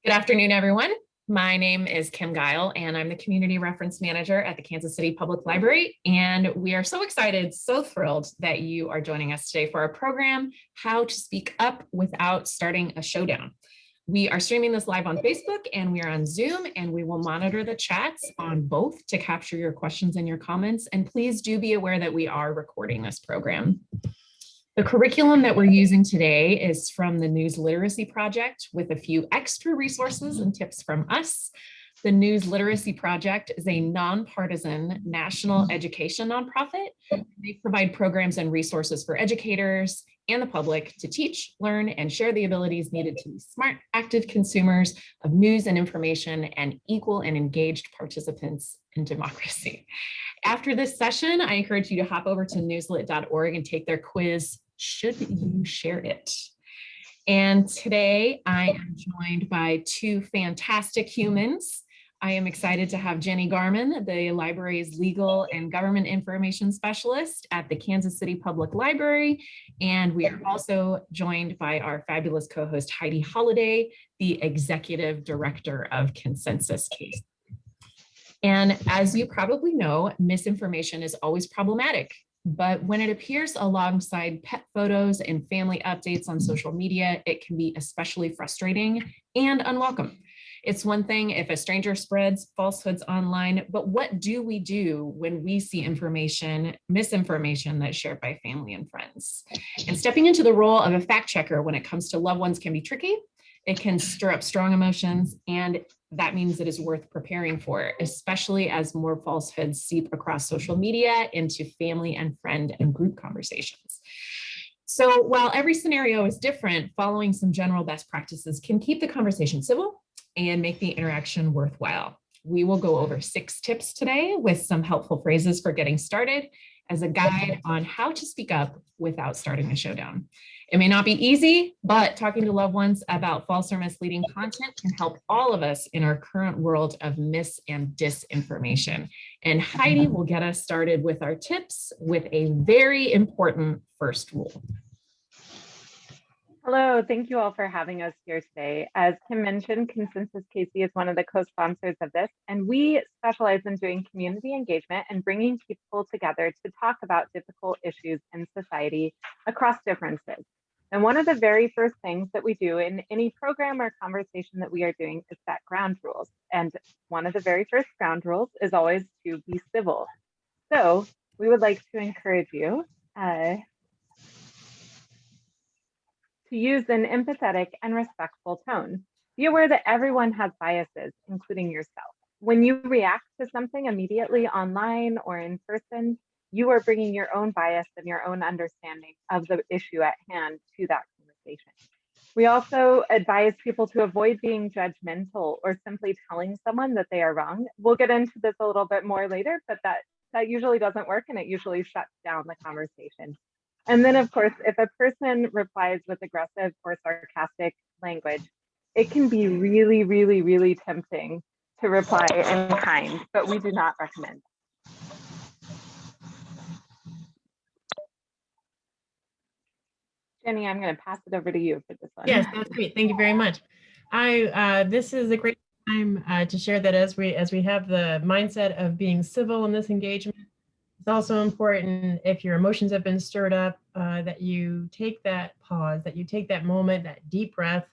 Good afternoon, everyone. My name is Kim Guile, and I'm the Community Reference Manager at the Kansas City Public Library. And we are so excited, so thrilled that you are joining us today for our program, How to Speak Up Without Starting a Showdown. We are streaming this live on Facebook and we are on Zoom, and we will monitor the chats on both to capture your questions and your comments. And please do be aware that we are recording this program. The curriculum that we're using today is from the News Literacy Project with a few extra resources and tips from us. The News Literacy Project is a nonpartisan national education nonprofit. They provide programs and resources for educators and the public to teach, learn, and share the abilities needed to be smart, active consumers of news and information and equal and engaged participants in democracy. After this session, I encourage you to hop over to newslit.org and take their quiz, Should You Share It? And today I am joined by two fantastic humans. I am excited to have Jenny Garman, the library's legal and government information specialist at the Kansas City Public Library. And we are also joined by our fabulous co-host Heidi Holliday, the executive director of Consensus Case. And as you probably know, misinformation is always problematic. But when it appears alongside pet photos and family updates on social media, it can be especially frustrating and unwelcome. It's one thing if a stranger spreads falsehoods online, but what do we do when we see misinformation that's shared by family and friends? And stepping into the role of a fact checker when it comes to loved ones can be tricky. It can stir up strong emotions, and that means it is worth preparing for, especially as more falsehoods seep across social media into family and friend and group conversations. So while every scenario is different, following some general best practices can keep the conversation civil and make the interaction worthwhile. We will go over 6 tips today with some helpful phrases for getting started as a guide on how to speak up without starting a showdown. It may not be easy, but talking to loved ones about false or misleading content can help all of us in our current world of mis and disinformation. And Heidi will get us started with our tips with a very important first rule. Hello, thank you all for having us here today. As Kim mentioned, Consensus Casey is one of the co-sponsors of this, and we specialize in doing community engagement and bringing people together to talk about difficult issues in society across differences. And one of the very first things that we do in any program or conversation that we are doing is set ground rules. And one of the very first ground rules is always to be civil. So we would like to encourage you to use an empathetic and respectful tone. Be aware that everyone has biases, including yourself. When you react to something immediately online or in person, you are bringing your own bias and your own understanding of the issue at hand to that conversation. We also advise people to avoid being judgmental or simply telling someone that they are wrong. We'll get into this a little bit more later, but that usually doesn't work, and it usually shuts down the conversation. And then, of course, if a person replies with aggressive or sarcastic language, it can be really, really, really tempting to reply in kind, but we do not recommend. Jenny, I'm going to pass it over to you for this one. Yes, that's great. Thank you very much. This is a great time to share that as we have the mindset of being civil in this engagement. It's also important, if your emotions have been stirred up, that you take that pause, that you take that moment, that deep breath,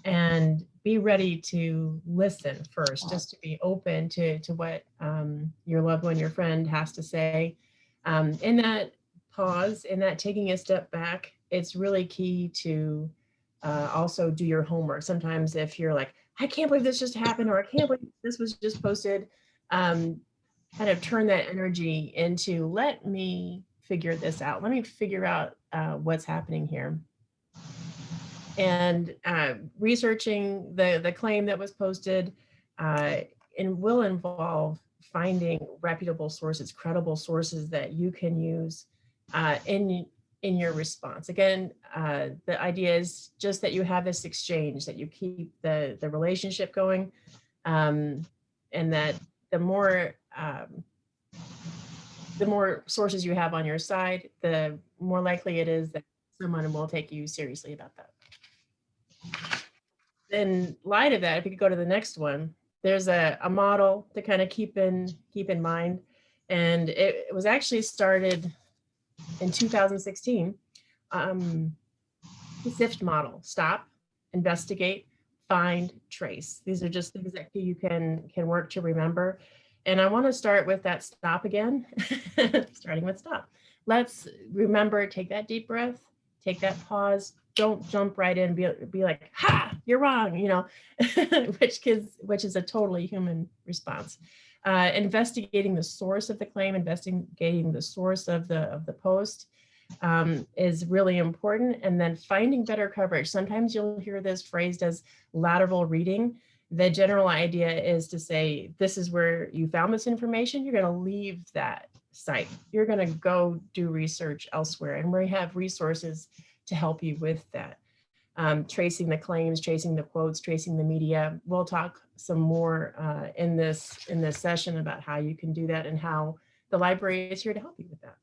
and be ready to listen first, just to be open to what your loved one, your friend has to say. In that pause, in that taking a step back, it's really key to also do your homework. Sometimes if you're like, I can't believe this just happened, or I can't believe this was just posted, kind of turn that energy into, let me figure this out. Let me figure out what's happening here. And researching the claim that was posted and will involve finding reputable sources, credible sources that you can use in your response. Again, the idea is just that you have this exchange, that you keep the relationship going, and that the more sources you have on your side, the more likely it is that someone will take you seriously about that. in light of that, if you could go to the next one, there's a model to kind of keep in mind. And it was actually started in 2016. The SIFT model: stop, investigate, find, trace. These are just things that you can work to remember. And I want to start with that stop again, starting with stop. Let's remember, take that deep breath, take that pause. Don't jump right in, be like, ha, you're wrong, you know, which is a totally human response. Investigating the source of the claim, investigating the source of the post, is really important. And then finding better coverage. Sometimes you'll hear this phrased as lateral reading. The general idea is to say, this is where you found this information. You're going to leave that site. You're going to go do research elsewhere. And we have resources to help you with that. Tracing the claims, tracing the quotes, tracing the media. We'll talk some more in this session about how you can do that and how the library is here to help you with that.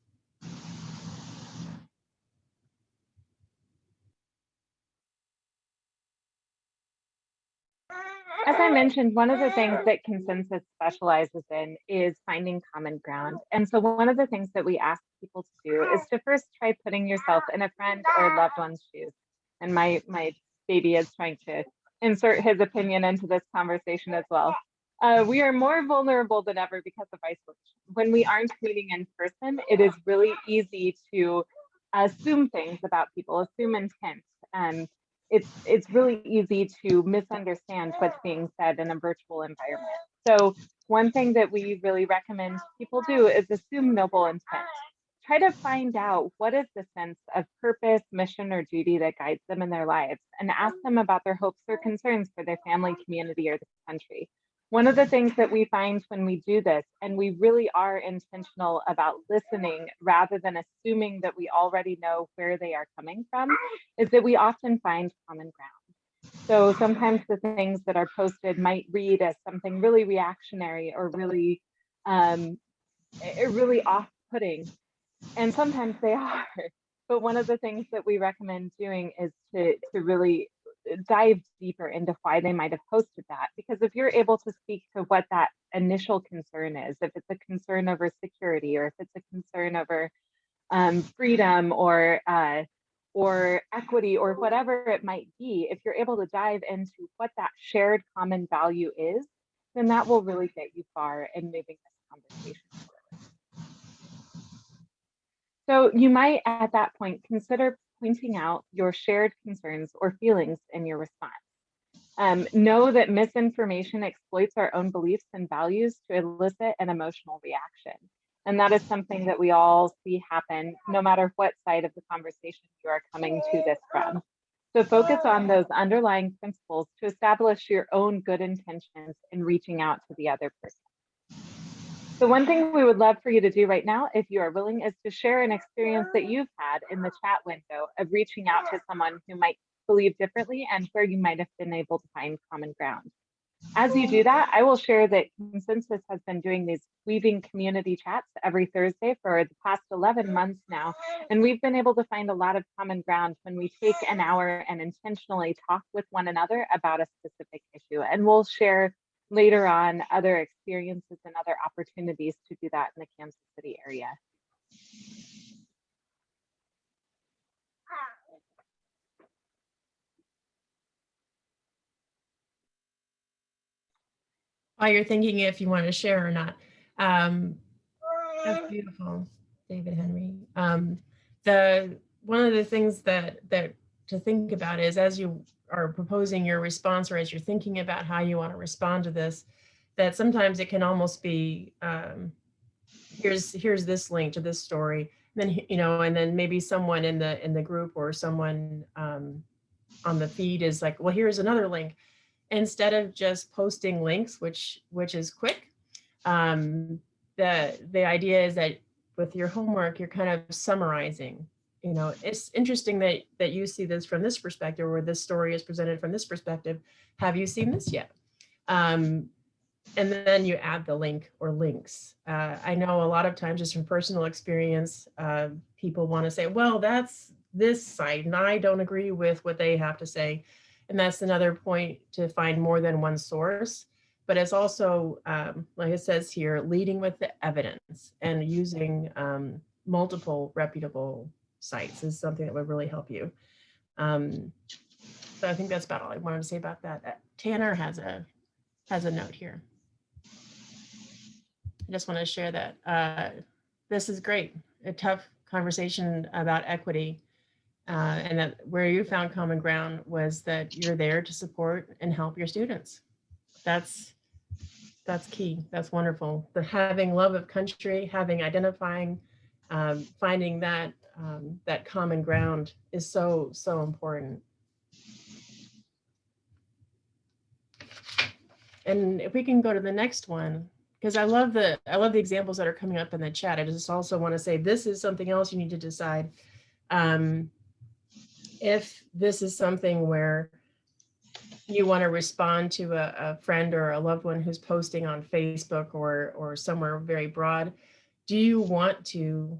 As I mentioned, one of the things that Consensus specializes in is finding common ground. And so one of the things that we ask people to do is to first try putting yourself in a friend or loved one's shoes. And my baby is trying to insert his opinion into this conversation as well. We are more vulnerable than ever because of isolation. When we aren't meeting in person, it is really easy to assume things about people, assume intent. And it's really easy to misunderstand what's being said in a virtual environment. So one thing that we really recommend people do is assume noble intent. Try to find out what is the sense of purpose, mission, or duty that guides them in their lives, and ask them about their hopes or concerns for their family, community, or the country. One of the things that we find when we do this, and we really are intentional about listening rather than assuming that we already know where they are coming from, is that we often find common ground. So sometimes the things that are posted might read as something really reactionary or really off-putting, and sometimes they are. But one of the things that we recommend doing is to really dive deeper into why they might have posted that. Because if you're able to speak to what that initial concern is, if it's a concern over security, or if it's a concern over freedom or equity, or whatever it might be, if you're able to dive into what that shared common value is, then that will really get you far in moving this conversation forward. So you might at that point consider pointing out your shared concerns or feelings in your response. Know that misinformation exploits our own beliefs and values to elicit an emotional reaction. And that is something that we all see happen no matter what side of the conversation you are coming to this from. So focus on those underlying principles to establish your own good intentions in reaching out to the other person. The one thing we would love for you to do right now, if you are willing, is to share an experience that you've had in the chat window of reaching out to someone who might believe differently and where you might have been able to find common ground. As you do that, I will share that Consensus has been doing these weaving community chats every Thursday for the past 11 months now. And we've been able to find a lot of common ground when we take an hour and intentionally talk with one another about a specific issue. And we'll share later on other experiences and other opportunities to do that in the Kansas City area. While you're thinking if you want to share or not. That's beautiful, David Henry. One of the things that to think about is, as you are proposing your response, or as you're thinking about how you want to respond to this, that sometimes it can almost be, here's this link to this story, and then, you know, and then maybe someone in the group or someone on the feed is like, well, here's another link, instead of just posting links, which is quick. The idea is that with your homework, you're kind of summarizing. You know, it's interesting that you see this from this perspective, or this story is presented from this perspective. Have you seen this yet? And then you add the link or links. I know a lot of times, just from personal experience, people want to say, well, that's this site, and I don't agree with what they have to say. And that's another point, to find more than one source. But it's also, like it says here, leading with the evidence and using multiple reputable sites is something that would really help you. So I think that's about all I wanted to say about that. Tanner has a note here. I just want to share that this is great. A tough conversation about equity, and that where you found common ground was that you're there to support and help your students. That's key. That's wonderful. The having love of country, identifying, finding that that common ground is so important. And if we can go to the next one, because I love the examples that are coming up in the chat. I just also want to say this is something else you need to decide. If this is something where you want to respond to a friend or a loved one who's posting on Facebook or somewhere very broad, do you want to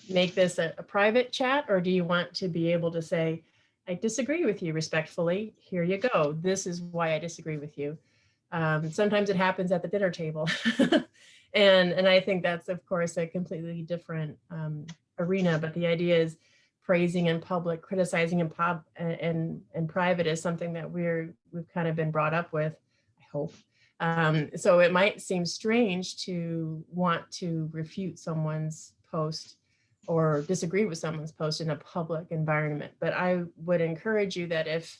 make this a private chat, or do you want to be able to say, I disagree with you respectfully, here you go, this is why I disagree with you. Sometimes it happens at the dinner table. and I think that's, of course, a completely different arena, but the idea is praising in public, criticizing in private is something that we've kind of been brought up with, I hope. So it might seem strange to want to refute someone's post or disagree with someone's post in a public environment. But I would encourage you that if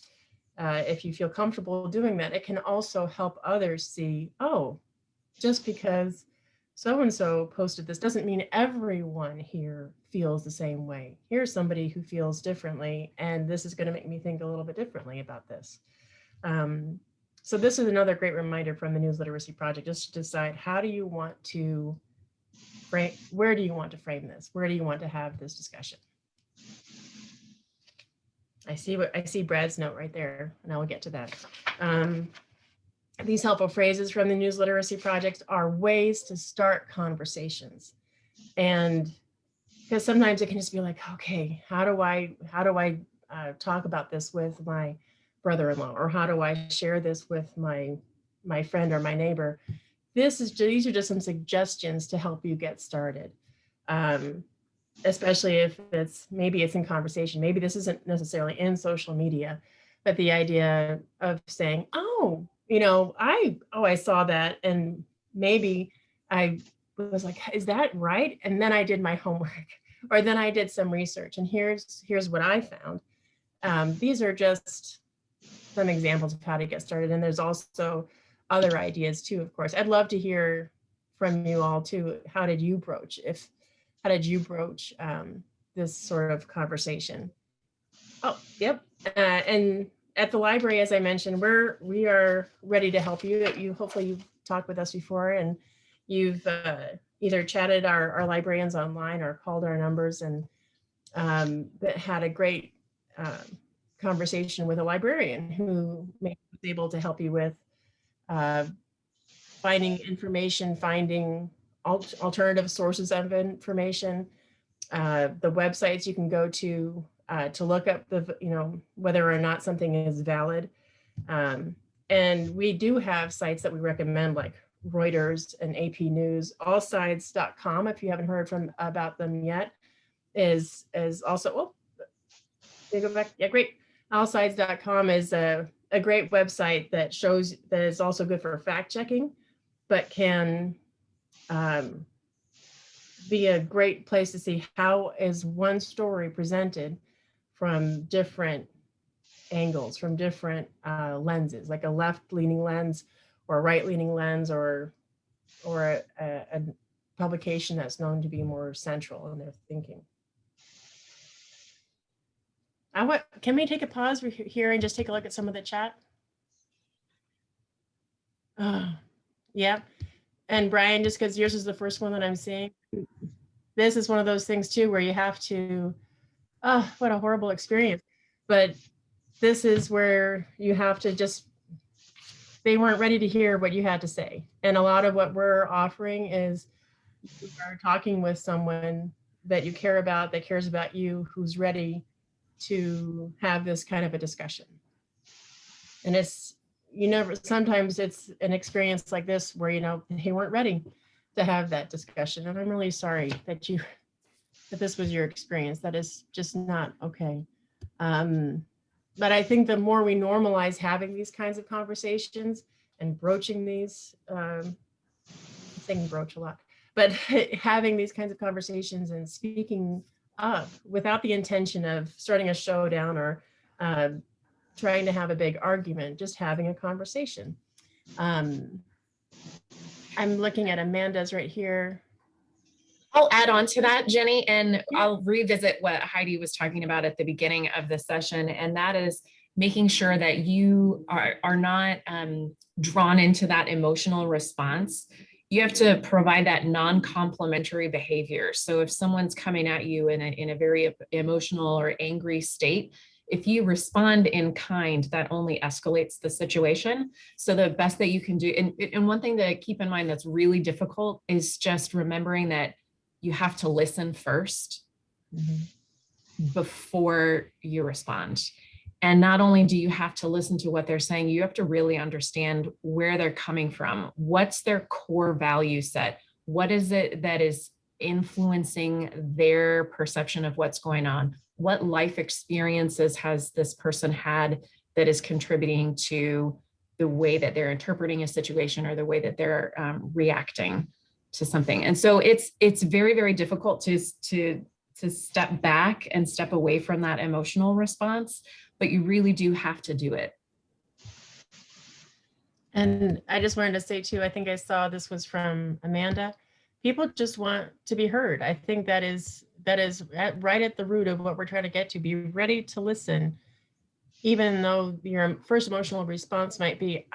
you feel comfortable doing that, it can also help others see, oh, just because so-and-so posted this doesn't mean everyone here feels the same way. Here's somebody who feels differently, and this is going to make me think a little bit differently about this. So this is another great reminder from the News Literacy Project, just to decide, how do you want to frame, where do you want to frame this? Where do you want to have this discussion? I see Brad's note right there, and I will get to that. These helpful phrases from the News Literacy Project are ways to start conversations. And because sometimes it can just be like, okay, how do I talk about this with my brother-in-law, or how do I share this with my friend or my neighbor? These are just some suggestions to help you get started. Especially if maybe it's in conversation, maybe this isn't necessarily in social media, but the idea of saying, oh, I saw that, and maybe I was like, is that right? And then I did my homework, or then I did some research, and here's what I found. These are just some examples of how to get started. And there's also other ideas too, of course. I'd love to hear from you all too. How did you broach this sort of conversation? Oh, yep. And at the library, as I mentioned, we are ready to help you. Hopefully you've talked with us before, and you've either chatted our librarians online or called our numbers, and had a great conversation with a librarian who was able to help you with finding information, finding alternative sources of information, the websites you can go to look up whether or not something is valid. And we do have sites that we recommend, like Reuters and AP News. Allsides.com, if you haven't heard about them yet, is also, oh, they go back, yeah, great. Allsides.com is a great website that is also good for fact checking, but can be a great place to see how is one story presented from different angles, from different lenses, like a left-leaning lens or a right-leaning lens, or a publication that's known to be more central in their thinking. Can we take a pause here and just take a look at some of the chat? Yeah. And Brian, just because yours is the first one that I'm seeing, this is one of those things too, where you have to, oh, what a horrible experience. But this is where you have to they weren't ready to hear what you had to say. And a lot of what we're offering is you are talking with someone that you care about, that cares about you, who's ready to have this kind of a discussion. And sometimes it's an experience like this where, they weren't ready to have that discussion. And I'm really sorry that this was your experience. That is just not okay. But I think the more we normalize having these kinds of conversations and broaching these, I'm saying broach a lot, but having these kinds of conversations and speaking up without the intention of starting a showdown or trying to have a big argument, just having a conversation. I'm looking at Amanda's right here. I'll add on to that, Jenny, and I'll revisit what Heidi was talking about at the beginning of the session, and that is making sure that you are not drawn into that emotional response. You have to provide that non-complimentary behavior. So if someone's coming at you in a very emotional or angry state, if you respond in kind, that only escalates the situation. So the best that you can do, and one thing to keep in mind that's really difficult is just remembering that you have to listen first before you respond. And not only do you have to listen to what they're saying, you have to really understand where they're coming from. What's their core value set? What is it that is influencing their perception of what's going on? What life experiences has this person had that is contributing to the way that they're interpreting a situation or the way that they're reacting to something? And so it's very, very difficult to step back and step away from that emotional response, but you really do have to do it. And I just wanted to say too, I think I saw this was from Amanda. People just want to be heard. I think that is right at the root of what we're trying to get to. Be ready to listen, even though your first emotional response might be,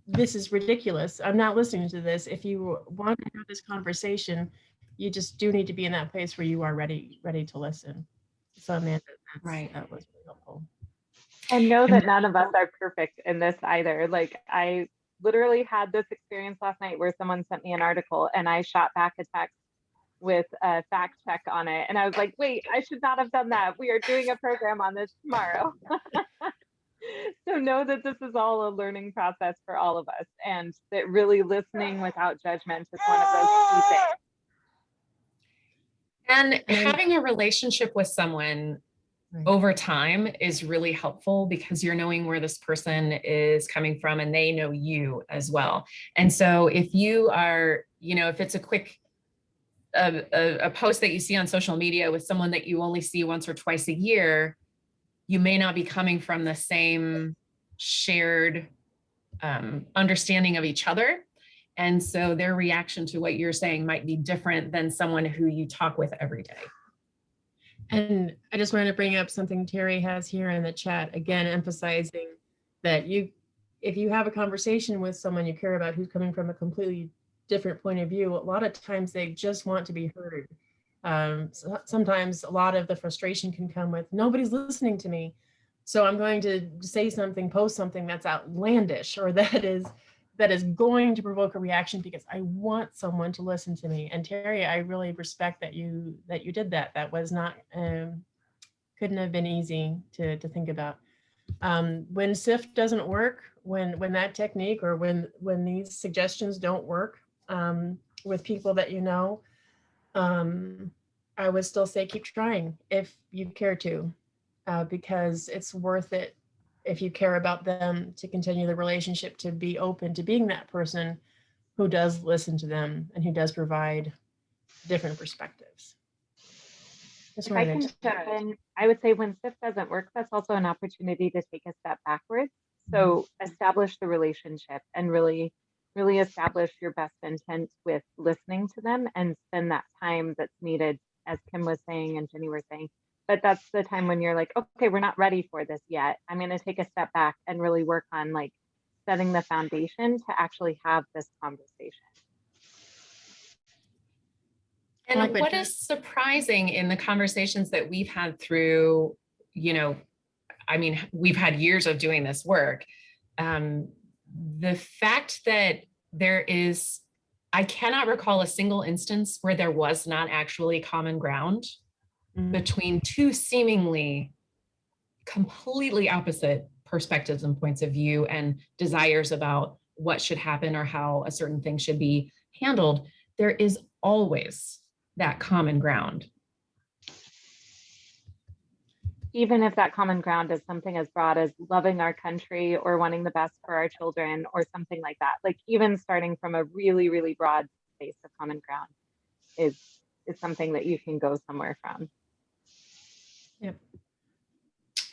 this is ridiculous. I'm not listening to this. If you want to have this conversation, you just do need to be in that place where you are ready to listen. So Amanda, that was really helpful. And know that none of us are perfect in this either. Like, I literally had this experience last night where someone sent me an article and I shot back a text with a fact check on it. And I was like, wait, I should not have done that. We are doing a program on this tomorrow. So know that this is all a learning process for all of us, and that really listening without judgment is one of those key things. And having a relationship with someone over time is really helpful because you're knowing where this person is coming from and they know you as well. And so if you are, if it's a quick a post that you see on social media with someone that you only see once or twice a year, you may not be coming from the same shared understanding of each other. And so their reaction to what you're saying might be different than someone who you talk with every day. And I just wanted to bring up something Terry has here in the chat, again, emphasizing that if you have a conversation with someone you care about who's coming from a completely different point of view, a lot of times they just want to be heard. Sometimes a lot of the frustration can come with, nobody's listening to me. So I'm going to say something, post something that's outlandish, or that is going to provoke a reaction because I want someone to listen to me. And Terry, I really respect that you did that. That was not, couldn't have been easy to think about. When SIFT doesn't work, when that technique or when these suggestions don't work with people that I would still say keep trying if you care to, because it's worth it if you care about them to continue the relationship, to be open to being that person who does listen to them and who does provide different perspectives. If I can jump in, I would say when SIFT doesn't work, that's also an opportunity to take a step backwards. So establish the relationship and really establish your best intent with listening to them and spend that time that's needed, as Kim was saying and Jenny were saying. But that's the time when you're like, okay, we're not ready for this yet. I'm going to take a step back and really work on like setting the foundation to actually have this conversation. And what is surprising in the conversations that we've had through, we've had years of doing this work. The fact that I cannot recall a single instance where there was not actually common ground between two seemingly completely opposite perspectives and points of view and desires about what should happen or how a certain thing should be handled, there is always that common ground. Even if that common ground is something as broad as loving our country or wanting the best for our children or something like that, like even starting from a really, really broad space of common ground is something that you can go somewhere from. Yep.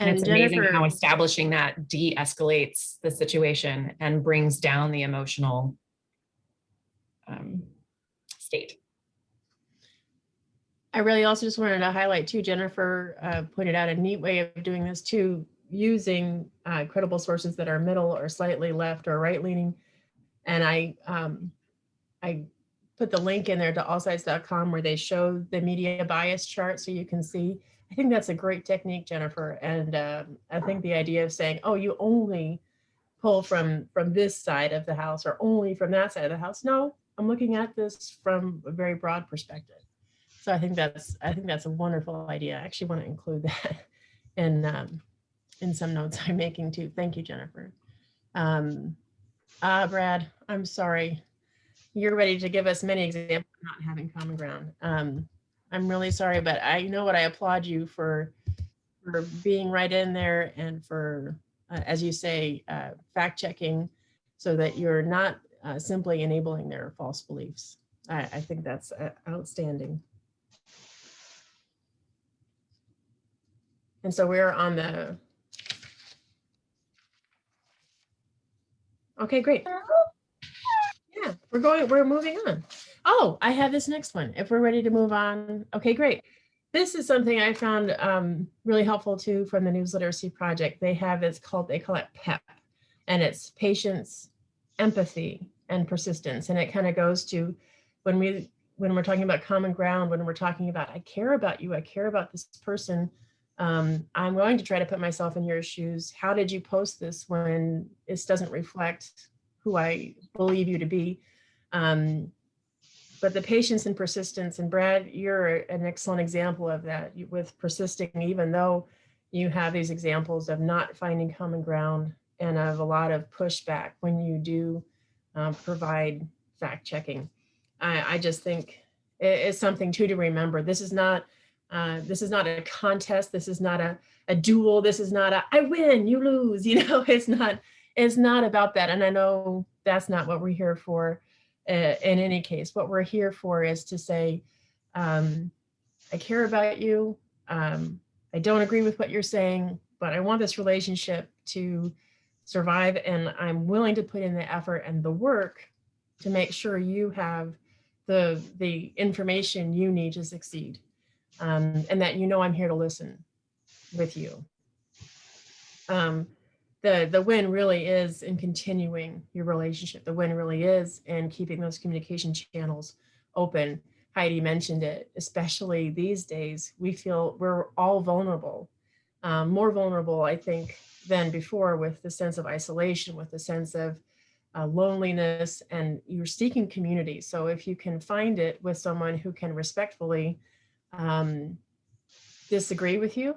And it's Jennifer, amazing how establishing that de-escalates the situation and brings down the emotional state. I really also just wanted to highlight too, Jennifer pointed out a neat way of doing this too, using credible sources that are middle or slightly left or right leaning. And I put the link in there to allsides.com where they show the media bias chart so you can see. I think that's a great technique, Jennifer. And I think the idea of saying, oh, you only pull from this side of the house or only from that side of the house. No, I'm looking at this from a very broad perspective. So I think that's a wonderful idea. I actually want to include that in some notes I'm making too. Thank you, Jennifer. Brad, I'm sorry. You're ready to give us many examples of not having common ground. I'm really sorry, but I know what I applaud you for being right in there and for, as you say, fact checking so that you're not simply enabling their false beliefs. I think that's outstanding. And so we're on the, okay, great. Yeah, we're moving on. Oh, I have this next one. If we're ready to move on. Okay, great. This is something I found really helpful too from the News Literacy Project. They call it PEP, and it's patience, empathy, and persistence. And it kind of goes to when we're talking about common ground, when we're talking about, I care about you, I care about this person. I'm going to try to put myself in your shoes. How did you post this when this doesn't reflect who I believe you to be? But the patience and persistence, and Brad, you're an excellent example of that with persisting, even though you have these examples of not finding common ground and of a lot of pushback when you do provide fact checking. I just think it's something too to remember. This is not a contest. This is not a duel. This is not I win, you lose. It's not about that. And I know that's not what we're here for. In any case, what we're here for is to say, I care about you. I don't agree with what you're saying, but I want this relationship to survive, and I'm willing to put in the effort and the work to make sure you have the information you need to succeed, and that I'm here to listen with you. The win really is in continuing your relationship. The win really is in keeping those communication channels open. Heidi mentioned it, especially these days, we feel we're all vulnerable, more vulnerable, I think, than before, with the sense of isolation, with the sense of loneliness, and you're seeking community. So if you can find it with someone who can respectfully disagree with you,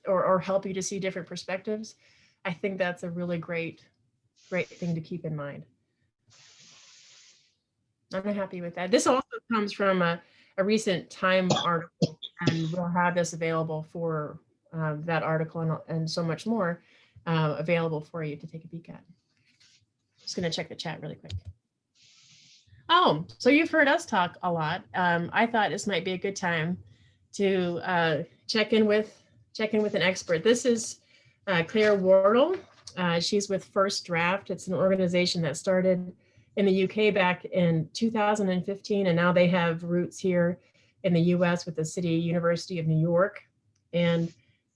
or help you to see different perspectives, I think that's a really great thing to keep in mind. I'm happy with that. This also comes from a recent Time article, and we'll have this available for that article and so much more available for you to take a peek at. Just going to check the chat really quick. Oh, so you've heard us talk a lot. I thought this might be a good time to check in with an expert. This is Claire Wardle. She's with First Draft. It's an organization that started in the UK back in 2015, and now they have roots here in the US with the City University of New York. And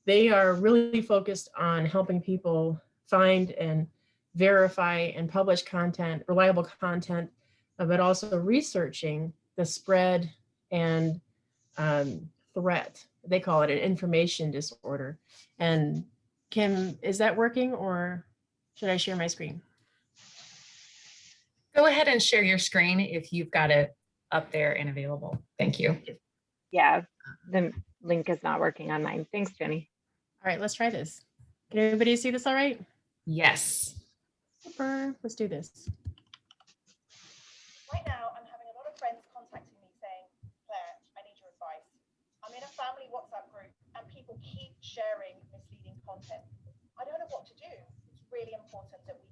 they are really focused on helping people find and verify and publish content, reliable content, but also researching the spread and threat. They call it an information disorder. And Kim, is that working, or should I share my screen? Go ahead and share your screen if you've got it up there and available. Thank you. Yeah, the link is not working on mine. Thanks, Jenny. All right, let's try this. Can everybody see this all right? Yes. Super. Let's do this. Right now, I'm having a lot of friends contacting me saying, Claire, I need your advice. I'm in a family WhatsApp group and people keep sharing misleading content. I don't know what to do. It's really important that we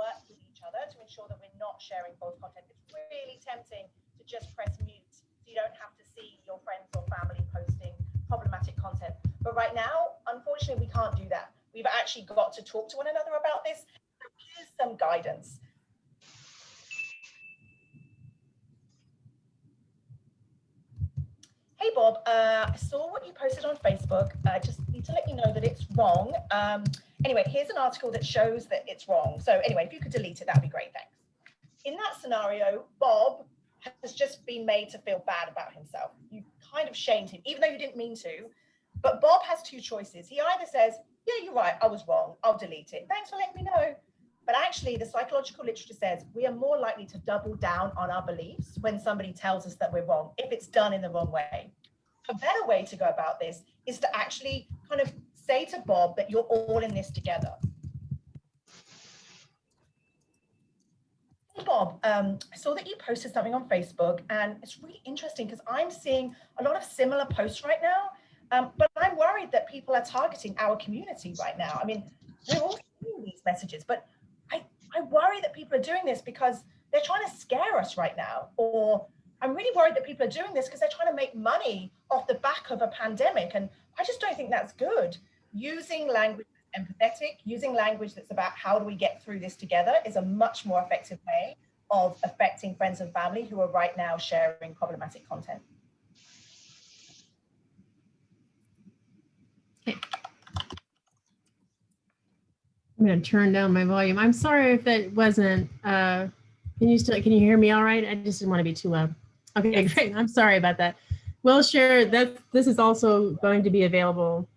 work with each other to ensure that we're not sharing false content. It's really tempting to just press mute so you don't have to see your friends or family posting problematic content. But right now, unfortunately, we can't do that. We've actually got to talk to one another about this. So here's some guidance. Hey Bob, I saw what you posted on Facebook. Just need to let you know that it's wrong. Anyway, here's an article that shows that it's wrong. So anyway, if you could delete it, that'd be great, thanks. In that scenario, Bob has just been made to feel bad about himself. You kind of shamed him, even though you didn't mean to. But Bob has two choices. He either says, yeah, you're right, I was wrong, I'll delete it. Thanks for letting me know. But actually, the psychological literature says we are more likely to double down on our beliefs when somebody tells us that we're wrong, if it's done in the wrong way. A better way to go about this is to actually kind of say to Bob that you're all in this together. Hey Bob, I saw that you posted something on Facebook, and it's really interesting because I'm seeing a lot of similar posts right now, but I'm worried that people are targeting our community right now. I mean, we're all seeing these messages, but I worry that people are doing this because they're trying to scare us right now, or I'm really worried that people are doing this because they're trying to make money off the back of a pandemic, and I just don't think that's good. Using language that's empathetic, using language that's about how do we get through this together is a much more effective way of affecting friends and family who are right now sharing problematic content. I'm going to turn down my volume. I'm sorry if that wasn't, can you hear me all right? I just didn't want to be too loud. Okay, yes. Great. I'm sorry about that. We'll share that. This is also going to be available.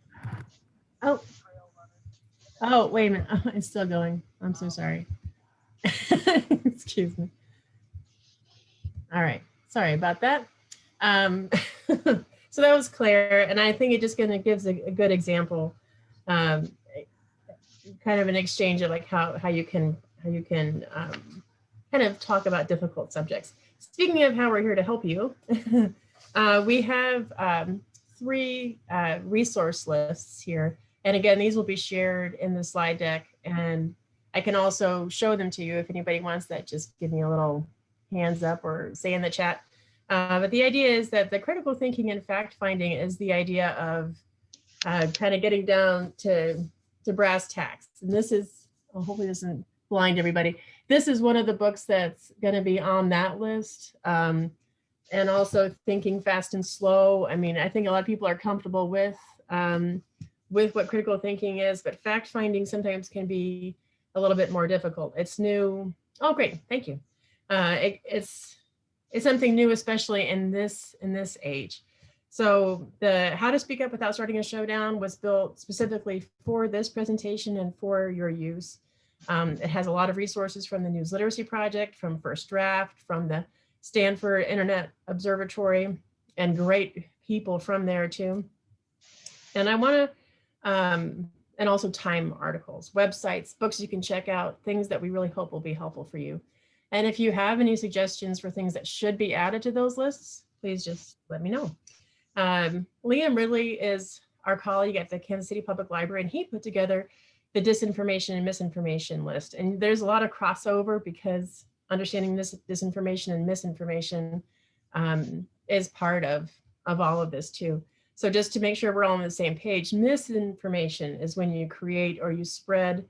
Oh, wait a minute. Oh, it's still going. I'm so sorry. Excuse me. All right. Sorry about that. So that was Claire, and I think it just kind of gives a good example, kind of an exchange of like how you can kind of talk about difficult subjects. Speaking of how we're here to help you, we have 3 resource lists here. And again, these will be shared in the slide deck, and I can also show them to you if anybody wants that. Just give me a little hands up or say in the chat. But the idea is that the critical thinking and fact finding is the idea of kind of getting down to brass tacks. And this is, hopefully this doesn't blind everybody. This is one of the books that's going to be on that list. And also Thinking Fast and Slow. I mean, I think a lot of people are comfortable with what critical thinking is, but fact finding sometimes can be a little bit more difficult. It's new. Oh, great. Thank you. It's something new, especially in this age. So the How to Speak Up Without Starting a Showdown was built specifically for this presentation and for your use. It has a lot of resources from the News Literacy Project, from First Draft, from the Stanford Internet Observatory, and great people from there too. And I want to, and also Time articles, websites, books you can check out, things that we really hope will be helpful for you. And if you have any suggestions for things that should be added to those lists, please just let me know. Liam Ridley is our colleague at the Kansas City Public Library, and he put together the disinformation and misinformation list. And there's a lot of crossover because understanding this disinformation and misinformation is part of all of this too. So just to make sure we're all on the same page, misinformation is when you create or you spread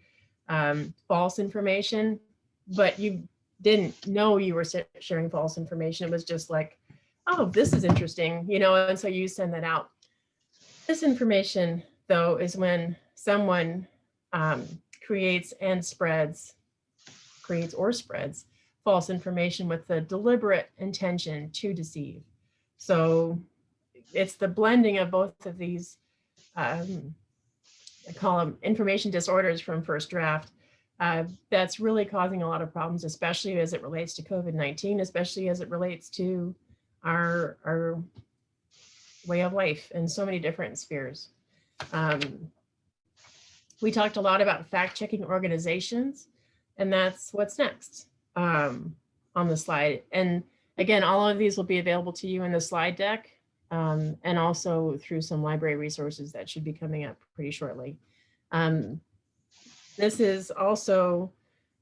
false information, but you didn't know you were sharing false information. It was just like, oh, this is interesting, you know, and so you send that out. Disinformation, though, is when someone creates or spreads false information with the deliberate intention to deceive. So it's the blending of both of these, I call them information disorders from First Draft, that's really causing a lot of problems, especially as it relates to COVID-19, especially as it relates to our way of life in so many different spheres. We talked a lot about fact-checking organizations, and that's what's next on the slide. And again, all of these will be available to you in the slide deck, and also through some library resources that should be coming up pretty shortly. This is also,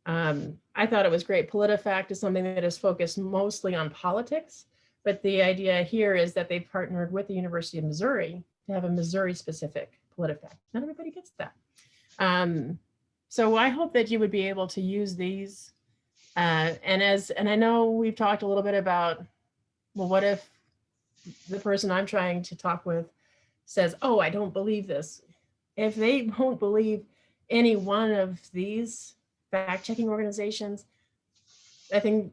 I thought it was great. PolitiFact is something that is focused mostly on politics, but the idea here is that they've partnered with the University of Missouri to have a Missouri-specific PolitiFact. Not everybody gets that. So I hope that you would be able to use these. And I know we've talked a little bit about, well, what if the person I'm trying to talk with says, oh, I don't believe this. If they won't believe any one of these fact-checking organizations, I think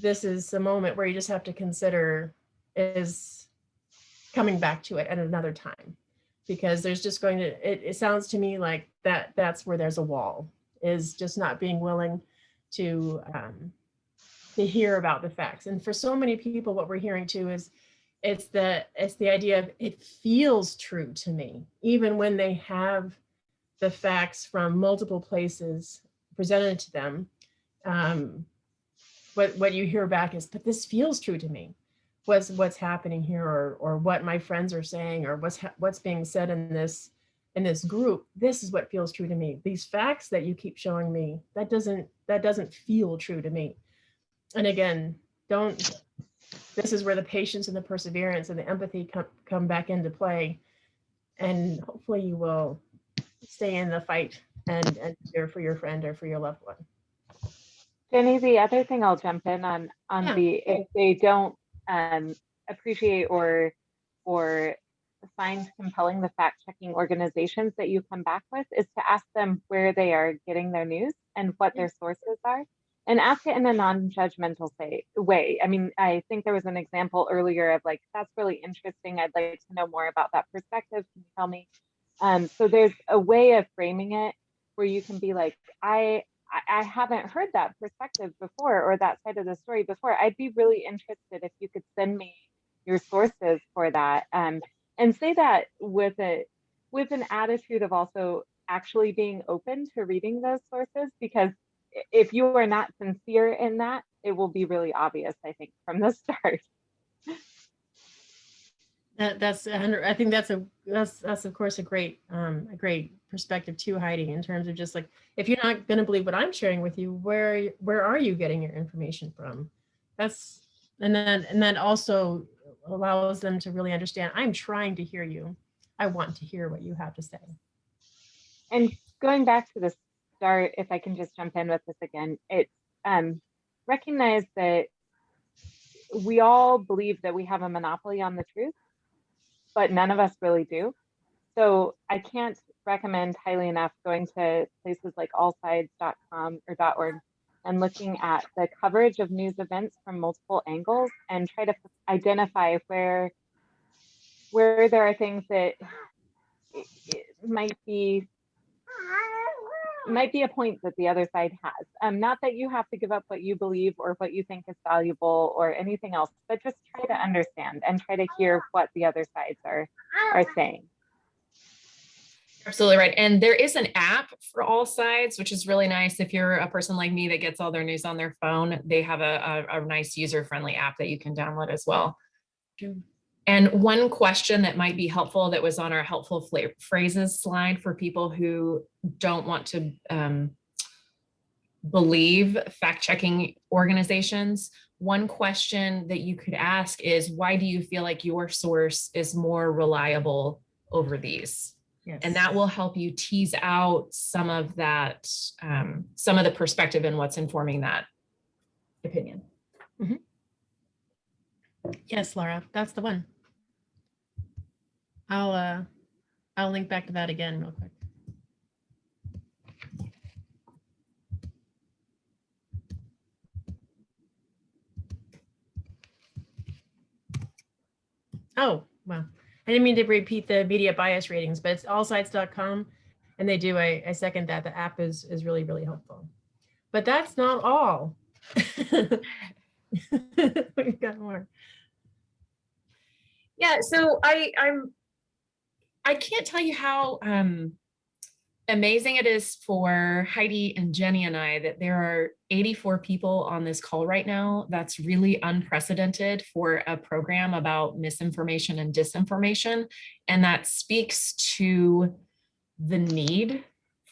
this is a moment where you just have to consider is coming back to it at another time, because there's just going to, it sounds to me like that's where there's a wall, is just not being willing to hear about the facts. And for so many people, what we're hearing too is it's the idea of it feels true to me, even when they have the facts from multiple places presented to them. What you hear back is, but this feels true to me. What's happening here, or what my friends are saying, or what's being said in this group, this is what feels true to me. These facts that you keep showing me, that doesn't feel true to me. And again, this is where the patience and the perseverance and the empathy come back into play. And hopefully you will stay in the fight and cheer for your friend or for your loved one. Jenny, the other thing I'll jump in on Yeah. if they don't appreciate or find compelling the fact-checking organizations that you come back with, is to ask them where they are getting their news and what their sources are, and ask it in a non-judgmental way. I mean, I think there was an example earlier of like, that's really interesting, I'd like to know more about that perspective, can you tell me? So there's a way of framing it where you can be like, I haven't heard that perspective before, or that side of the story before. I'd be really interested if you could send me your sources for that. And say that with an attitude of also actually being open to reading those sources, because if you are not sincere in that, it will be really obvious, I think, from the start. That's 100. I think that's of course a great perspective too, Heidi, in terms of just like, if you're not going to believe what I'm sharing with you, where are you getting your information from? And then also allows them to really understand, I'm trying to hear you. I want to hear what you have to say. And going back to the start, if I can just jump in with this again, it's recognize that we all believe that we have a monopoly on the truth, but none of us really do. So I can't recommend highly enough going to places like allsides.com or .org and looking at the coverage of news events from multiple angles and try to identify where there are things that it might be a point that the other side has. Not that you have to give up what you believe or what you think is valuable or anything else, but just try to understand and try to hear what the other sides are saying. Absolutely right. And there is an app for All Sides, which is really nice. If you're a person like me that gets all their news on their phone, they have a nice user-friendly app that you can download as well. And one question that might be helpful that was on our helpful phrases slide for people who don't want to believe fact-checking organizations, one question that you could ask is, why do you feel like your source is more reliable over these? Yes. And that will help you tease out some of that, some of the perspective and what's informing that opinion. Mm-hmm. Yes, Laura, that's the one. I'll link back to that again real quick. Oh, wow. I didn't mean to repeat the media bias ratings, but it's allsides.com, and they do, I second that. The app is really, really helpful. But that's not all. We've got more. Yeah, so I can't tell you how amazing it is for Heidi and Jenny and I that there are 84 people on this call right now. That's really unprecedented for a program about misinformation and disinformation. And that speaks to the need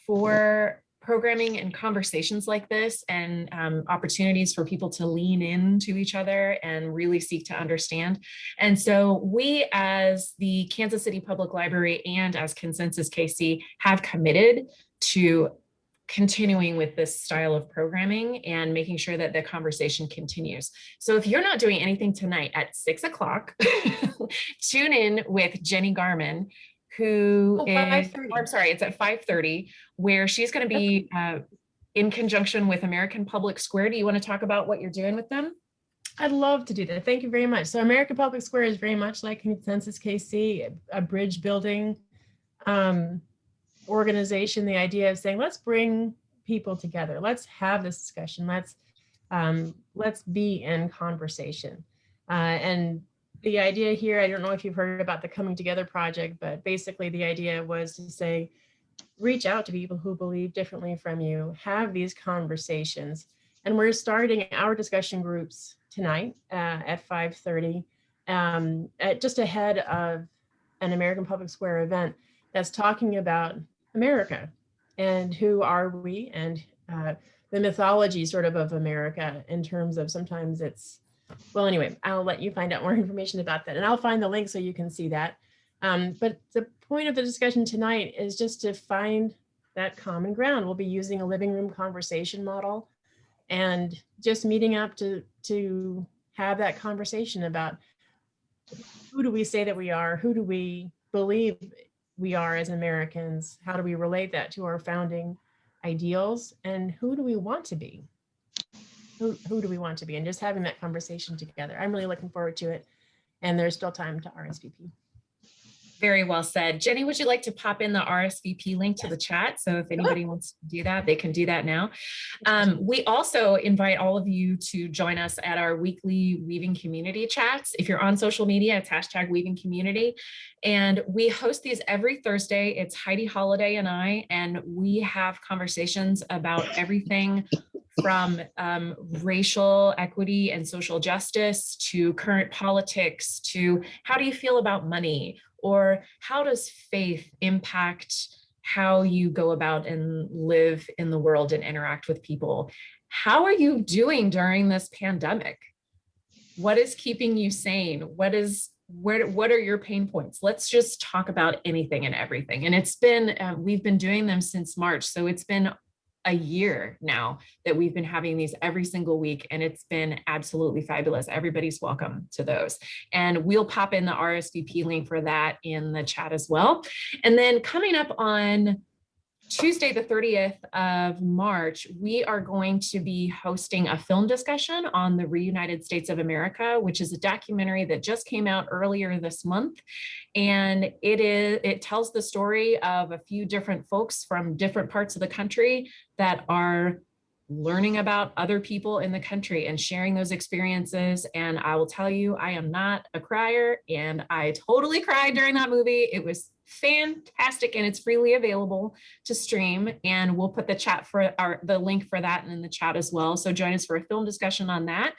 for programming and conversations like this, and opportunities for people to lean into each other and really seek to understand. And so we, as the Kansas City Public Library and as Consensus KC, have committed to continuing with this style of programming and making sure that the conversation continues. So if you're not doing anything tonight at 6 o'clock, tune in with Jenny Garman, who is, 5:30. I'm sorry, it's at 5:30, where she's going to be in conjunction with American Public Square. Do you want to talk about what you're doing with them? I'd love to do that. Thank you very much. So American Public Square is very much like Consensus KC, a bridge building organization. The idea of saying, let's bring people together. Let's have this discussion. Let's be in conversation. And the idea here, I don't know if you've heard about the Coming Together project, but basically the idea was to say, reach out to people who believe differently from you, have these conversations. And we're starting our discussion groups tonight at 5:30, just ahead of an American Public Square event that's talking about America and who are we, and the mythology sort of America, in terms of sometimes it's, well, anyway, I'll let you find out more information about that, and I'll find the link so you can see that. But the point of the discussion tonight is just to find that common ground. We'll be using a living room conversation model and just meeting up to have that conversation about who do we say that we are, who do we believe we are as Americans, how do we relate that to our founding ideals, and who do we want to be? Who do we want to be? And just having that conversation together. I'm really looking forward to it. And there's still time to RSVP. Very well said. Jenny, would you like to pop in the RSVP link to the chat? So if anybody wants to do that, they can do that now. We also invite all of you to join us at our weekly Weaving Community chats. If you're on social media, it's hashtag Weaving Community. And we host these every Thursday. It's Heidi Holiday and I, and we have conversations about everything from racial equity and social justice to current politics to how do you feel about money, or how does faith impact how you go about and live in the world and interact with people? How are you doing during this pandemic? What is keeping you sane? What are your pain points? Let's just talk about anything and everything. And it's been, we've been doing them since March. So it's been a year now that we've been having these every single week, and it's been absolutely fabulous. Everybody's welcome to those. And we'll pop in the RSVP link for that in the chat as well. And then coming up on Tuesday, the 30th of March, we are going to be hosting a film discussion on the Reunited States of America, which is a documentary that just came out earlier this month. And it tells the story of a few different folks from different parts of the country that are learning about other people in the country and sharing those experiences. And I will tell you, I am not a crier, and I totally cried during that movie. It was fantastic, and it's freely available to stream. And we'll put the link for that in the chat as well. So join us for a film discussion on that.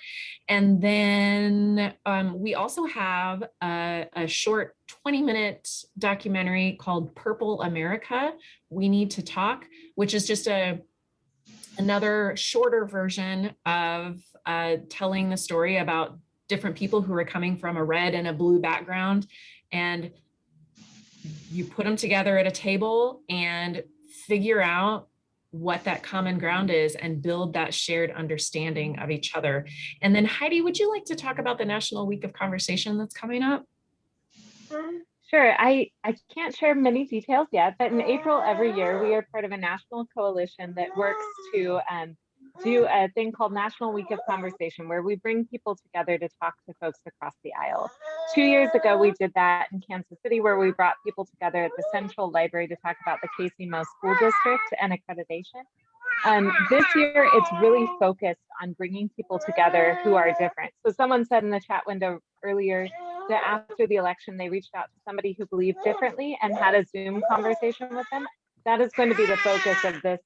And then we also have a short 20-minute documentary called Purple America, We Need to Talk, which is just another shorter version of telling the story about different people who are coming from a red and a blue background. And you put them together at a table and figure out what that common ground is and build that shared understanding of each other. And then Heidi, would you like to talk about the National Week of Conversation that's coming up? Sure. I can't share many details yet, but in April every year, we are part of a national coalition that works to do a thing called National Week of Conversation, where we bring people together to talk to folks across the aisle. 2 years ago, we did that in Kansas City, where we brought people together at the Central Library to talk about the KC-Mo School District and accreditation. This year, it's really focused on bringing people together who are different. So someone said in the chat window earlier that after the election, they reached out to somebody who believed differently and had a Zoom conversation with them. that is going to be the focus of this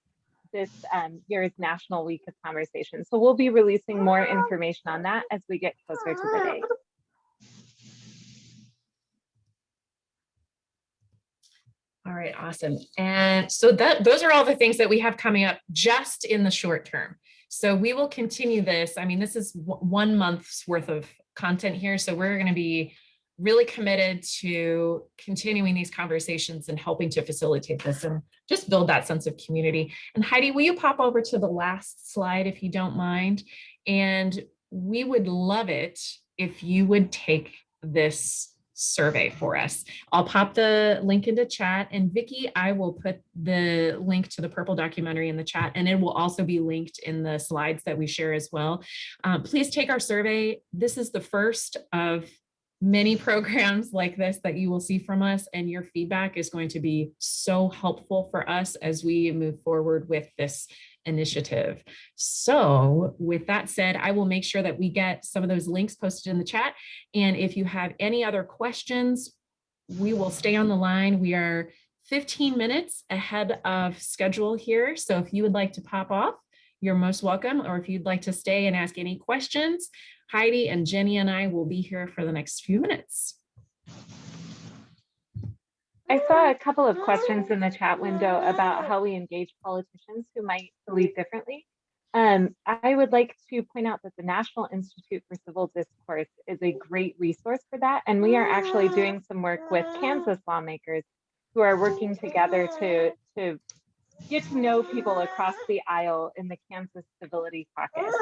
year's National Week of Conversation. So we'll be releasing more information on that as we get closer to the day. All right, awesome. And so those are all the things that we have coming up just in the short term. So we will continue this. I mean, this is 1 month's worth of content here. So we're going to be really committed to continuing these conversations and helping to facilitate this and just build that sense of community. And Heidi, will you pop over to the last slide if you don't mind? And we would love it if you would take this survey for us. I'll pop the link into chat, and Vicki, I will put the link to the Purple documentary in the chat, and it will also be linked in the slides that we share as well. Please take our survey. This is the first of many programs like this that you will see from us, and your feedback is going to be so helpful for us as we move forward with this initiative. So with that said, I will make sure that we get some of those links posted in the chat. And if you have any other questions, we will stay on the line. We are 15 minutes ahead of schedule here. So if you would like to pop off, you're most welcome. Or if you'd like to stay and ask any questions, Heidi and Jenny and I will be here for the next few minutes. I saw a couple of questions in the chat window about how we engage politicians who might believe differently. I would like to point out that the National Institute for Civil Discourse is a great resource for that. And we are actually doing some work with Kansas lawmakers who are working together to get to know people across the aisle in the Kansas Civility Caucus.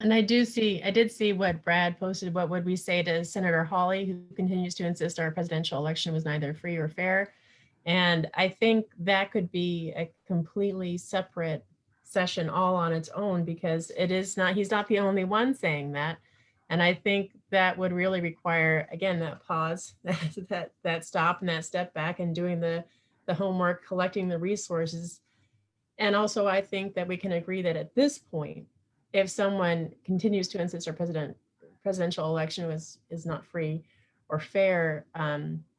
And I did see what Brad posted. What would we say to Senator Hawley, who continues to insist our presidential election was neither free or fair? And I think that could be a completely separate session all on its own, because he's not the only one saying that. And I think that would really require, again, that pause, that stop and that step back and doing the homework, collecting the resources. And also, I think that we can agree that at this point, if someone continues to insist our presidential election is not free or fair,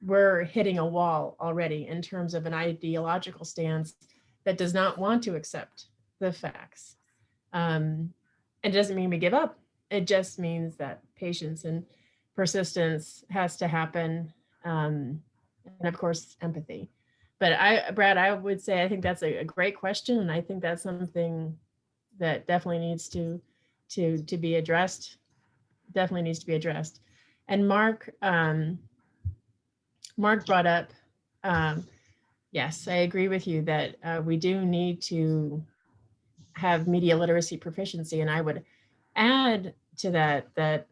we're hitting a wall already in terms of an ideological stance that does not want to accept the facts. It doesn't mean we give up. It just means that patience and persistence has to happen, and of course, empathy. But Brad, I would say I think that's a great question, and I think that's something that definitely needs to be addressed. Definitely needs to be addressed. And Mark brought up, yes, I agree with you that we do need to have media literacy proficiency, and I would add to that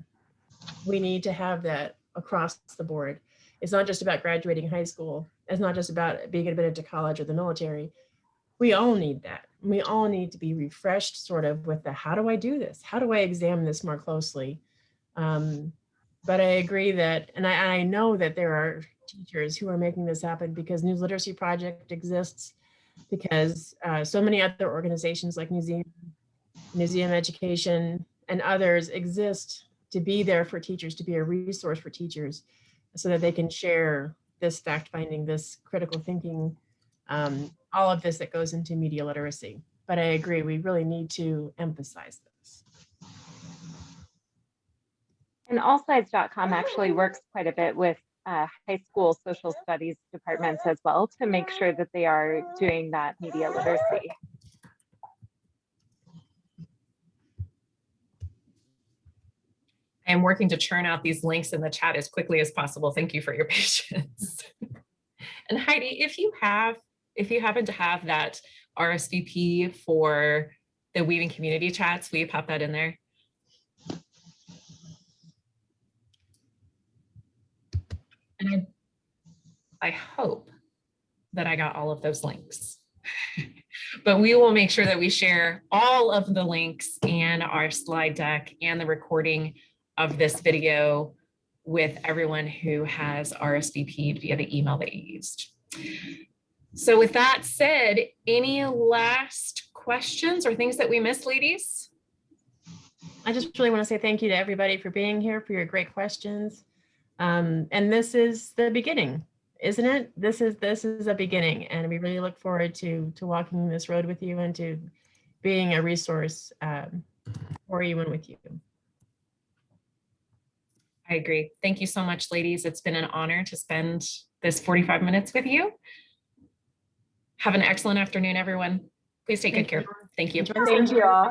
we need to have that across the board. It's not just about graduating high school. It's not just about being admitted to college or the military. We all need that. We all need to be refreshed sort of with the, how do I do this? How do I examine this more closely? But I agree that, and I know that there are teachers who are making this happen because News Literacy Project exists, because so many other organizations like Museum Education and others exist to be there for teachers, to be a resource for teachers so that they can share this fact finding, this critical thinking, all of this that goes into media literacy. But I agree, we really need to emphasize this. And allsides.com actually works quite a bit with high school social studies departments as well to make sure that they are doing that media literacy. I am working to churn out these links in the chat as quickly as possible. Thank you for your patience. And Heidi, if you happen to have that RSVP for the Weaving Community Chats, will you pop that in there? And I hope that I got all of those links. But we will make sure that we share all of the links and our slide deck and the recording of this video with everyone who has RSVP'd via the email that you used. So with that said, any last questions or things that we missed, ladies? I just really want to say thank you to everybody for being here, for your great questions. And this is the beginning, isn't it? This is a beginning, and we really look forward to walking this road with you and to being a resource for you and with you. I agree. Thank you so much, ladies. It's been an honor to spend this 45 minutes with you. Have an excellent afternoon, everyone. Please take good care. Thank you. Enjoy the Thank you all.